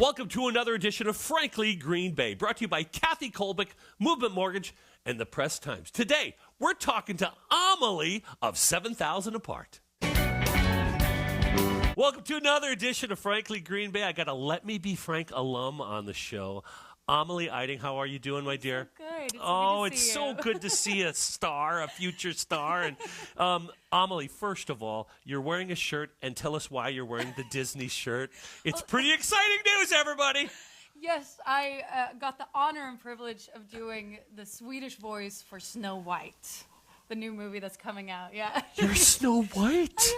Welcome to another edition of Frankly Green Bay, brought to you by Kathy Kolbick, Movement Mortgage, and the Press Times. Today, we're talking to Amelie of 7000 Apart. Welcome to another edition of Frankly Green Bay. I got a Let Me Be Frank alum on the show. Amelie Eiding, how are you doing, my dear? So good. It's so good to see a star, a future star. And Amelie, first of all, you're wearing a shirt, and tell us why you're wearing the Disney shirt. It's pretty exciting news, everybody. Yes, I got the honor and privilege of doing the Swedish voice for Snow White, the new movie that's coming out. Yeah. You're Snow White? I am Snow White.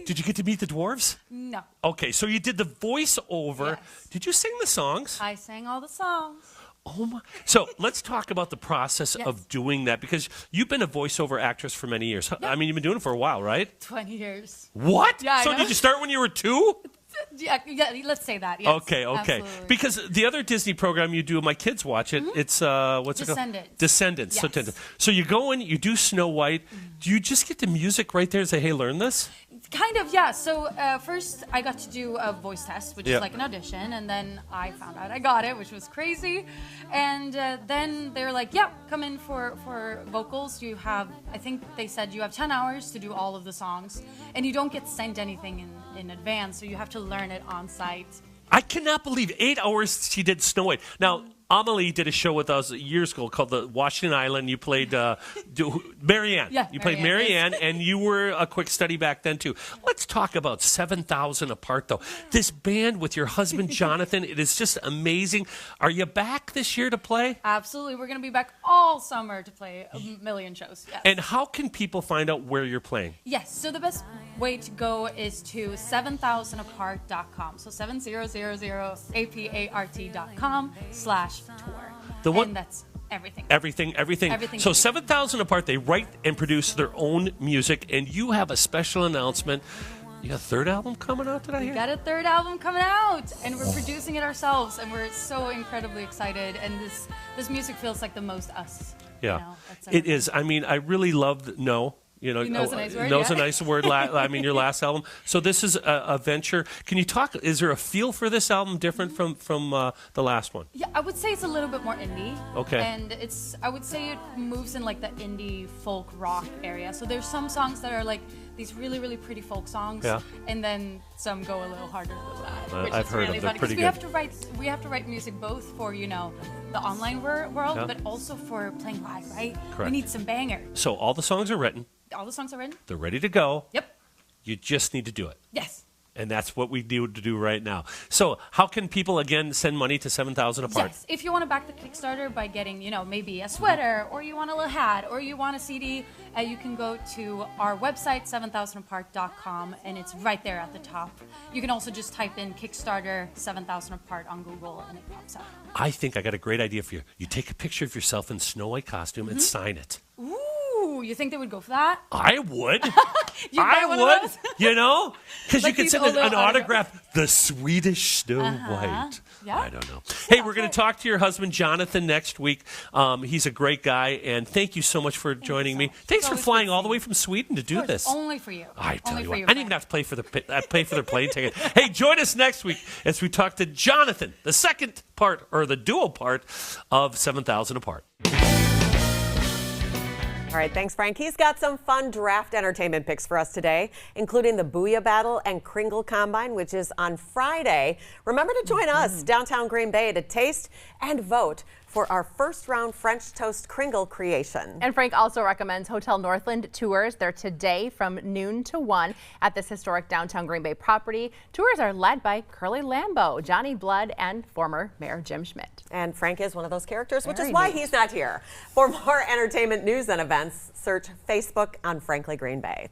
Did you get to meet the dwarves? No. Okay, so you did the voiceover. Yes. Did you sing the songs? I sang all the songs. Oh my! So let's talk about the process of doing that, because you've been a voiceover actress for many years. I mean, you've been doing it for a while, right? 20 years. What? Yeah, so I know. did you start when you were 2? Yeah, let's say that. Yes, Okay. absolutely. Because the other Disney program you do, my kids watch it. It's what's it called? Descendants. Yes. So you go in, you do Snow White. Do you just get the music right there and say, "Hey, learn this"? Kind of, yeah. So first I got to do a voice test, which is like an audition, and then I found out I got it, which was crazy. And then they were like, yeah, come in for vocals. You have, I think they said you have 10 hours to do all of the songs, and you don't get sent anything in advance, so you have to learn it on site. I cannot believe 8 hours she did Snow White. Now, Amelie did a show with us years ago called the Washington Island. You played Marianne. Yeah, you played Marianne, and you were a quick study back then, too. Let's talk about 7000 Apart, though. This band with your husband, Jonathan, it is just amazing. Are you back this year to play? Absolutely. We're going to be back all summer to play a million shows. Yes. And how can people find out where you're playing? Yes. So the best way to go is to 7000apart.com. So 7000apart.com/tour. And that's everything. Everything. So 7000 Apart, they write and produce their own music, and you have a special announcement. You got a third album coming out, did I hear? We got a third album coming out, and we're producing it ourselves, and we're so incredibly excited. And this music feels like the most us. Yeah, you know? it is. I mean, I really loved No. You know, No's a nice word. No's a nice word. I mean, your last album. So this is a venture. Can you talk? Is there a feel for this album different from the last one? Yeah, I would say it's a little bit more indie. Okay. And I would say it moves in like the indie folk rock area. So there's some songs that are like these really, really pretty folk songs. Yeah. And then some go a little harder than that. Which I've is heard really them. They're funny. pretty Because good. we have to write music both for, you know, the online world, but also for playing live, right? Correct. We need some bangers. So all the songs are written. All the songs are written. They're ready to go. Yep. You just need to do it. Yes. And that's what we need to do right now. So how can people, again, send money to 7000 Apart? Yes. If you want to back the Kickstarter by getting, you know, maybe a sweater, or you want a little hat, or you want a CD, you can go to our website, 7000apart.com, and it's right there at the top. You can also just type in Kickstarter 7000 Apart on Google, and it pops up. I think I got a great idea for you. You take a picture of yourself in Snow White costume and sign it. Ooh, you think they would go for that? I would. I would. You know? Because Like you could these send an autograph. autograph. The Swedish Snow White. Yeah. I don't know. Hey, we're going to talk to your husband, Jonathan, next week. He's a great guy, and thank you so much for joining me. Thanks for flying all the way from Sweden to do this. Only for you. I tell Only you for what, your I didn't even have to pay for their plane ticket. Hey, join us next week as we talk to Jonathan, the second part, or the dual part, of 7000 Apart. All right, thanks, Frank. He's got some fun draft entertainment picks for us today, including the Booyah Battle and Kringle Combine, which is on Friday. Remember to join us downtown Green Bay to taste and vote for our first round French toast Kringle creation. And Frank also recommends Hotel Northland tours. They're today from noon to 1 at this historic downtown Green Bay property. Tours are led by Curly Lambeau, Johnny Blood, and former Mayor Jim Schmidt. And Frank is one of those characters, which is why he's not here. For more entertainment news and events, search Facebook on Frankly Green Bay.